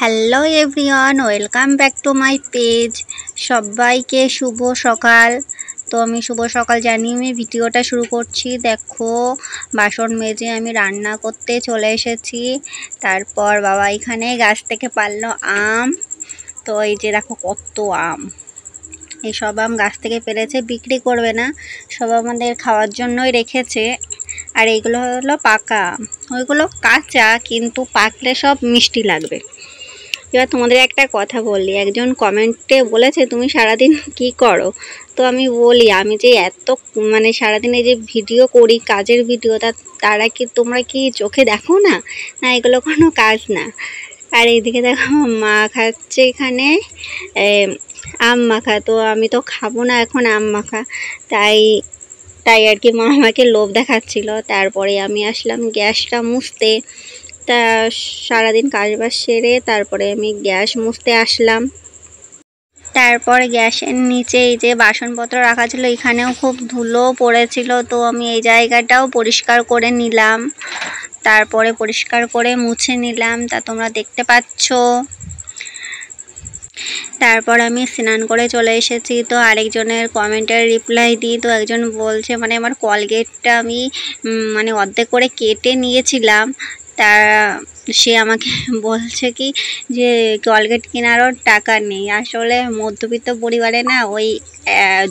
Hello everyone, welcome back to my page. সবাইকে শুভ সকাল। তো আমি শুভ সকাল জানিয়ে আমি ভিডিওটা শুরু করছি। দেখো, বাসন মেজে আমি রান্না করতে চলে এসেছি। তারপর বাবা এখানে গাছ থেকে পারলো আম। তো এই যে দেখো কত আম, এই সব আম গাছ থেকে পেরেছে, বিক্রি করবে না, সব আমাদের খাওয়ার জন্যই রেখেছে। আর এইগুলো হলো পাকা আম, ওইগুলো কাঁচা, কিন্তু পাকলে সব মিষ্টি লাগবে। এবার তোমাদের একটা কথা বলি, একজন কমেন্টে বলেছে তুমি সারাদিন কি করো। তো আমি বলি, আমি যে এত সারাদিনে যে ভিডিও করি, কাজের ভিডিও, তারা কি তোমরা কি চোখে দেখো না? না, এগুলো কোনো কাজ না। আর এইদিকে দেখো মা খাচ্ছে এখানে আম মাখা। তো আমি তো খাবো না এখন আম মাখা, তাই তাই আর কি মা আমাকে লোভ দেখাচ্ছিল। তারপরে আমি আসলাম গ্যাসটা মুছতে। তা সারাদিন কাজবাজ সেরে তারপরে আমি গ্যাস মুছতে আসলাম। তারপর গ্যাসের নিচে এই যে বাসনপত্র রাখা ছিল, এখানেও খুব ধুলো পড়েছিল। তো আমি এই জায়গাটাও পরিষ্কার করে নিলাম, তারপরে পরিষ্কার করে মুছে নিলাম, তা তোমরা দেখতে পাচ্ছ। তারপর আমি স্নান করে চলে এসেছি। তো আরেকজনের কমেন্টের রিপ্লাই দিই। তো একজন বলছে আমার কলগেটটা আমি অর্ধেক করে কেটে নিয়েছিলাম। তা সে আমাকে বলছে কি যে কলগেট কেনারও টাকা নেই। আসলে মধ্যবিত্ত পরিবারে না, ওই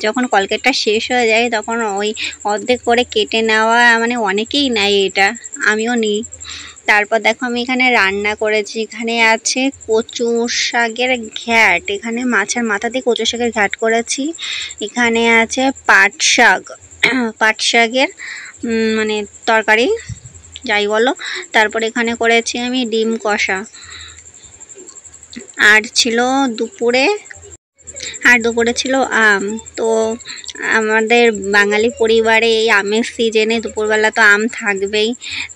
যখন কলগেটটা শেষ হয়ে যায় তখন ওই অর্ধেক করে কেটে নেওয়া অনেকেই নেয়, এটা আমিও নিই। তারপর দেখো আমি এখানে রান্না করেছি। এখানে আছে কচু শাকের ঘ্যাট, এখানে মাছের মাথা দিয়ে কচু শাকের ঘ্যাট করেছি। এখানে আছে পাট শাক, পাট শাকের তরকারি, যাই বলো। তারপর এখানে করেছি আমি ডিম কষা। আর দুপুরে ছিল আম। তো আমাদের বাঙালি পরিবারে এই আমের সিজনে দুপুরবেলা তো আম থাকবেই।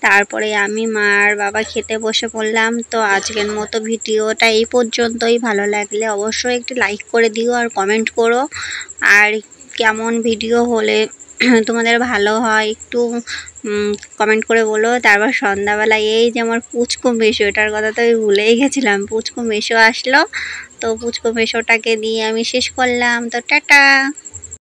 তারপরে আমি মা আর বাবা খেতে বসে পড়লাম। তো আজকের মতো ভিডিওটা এই পর্যন্তই। ভালো লাগলে অবশ্যই একটু লাইক করে দিও আর কমেন্ট করো। আর কেমন ভিডিও হলে তোমাদের ভালো হয় একটু কমেন্ট করে বলো। তারপর সন্ধ্যাবেলায় এই যে আমার পুচকু মেশো, এটার কথা তো আমি ভুলেই গেছিলাম, পুচকু মেশো আসলো। তো পুচকু মেশোটাকে দিয়ে আমি শেষ করলাম। তো টাটা।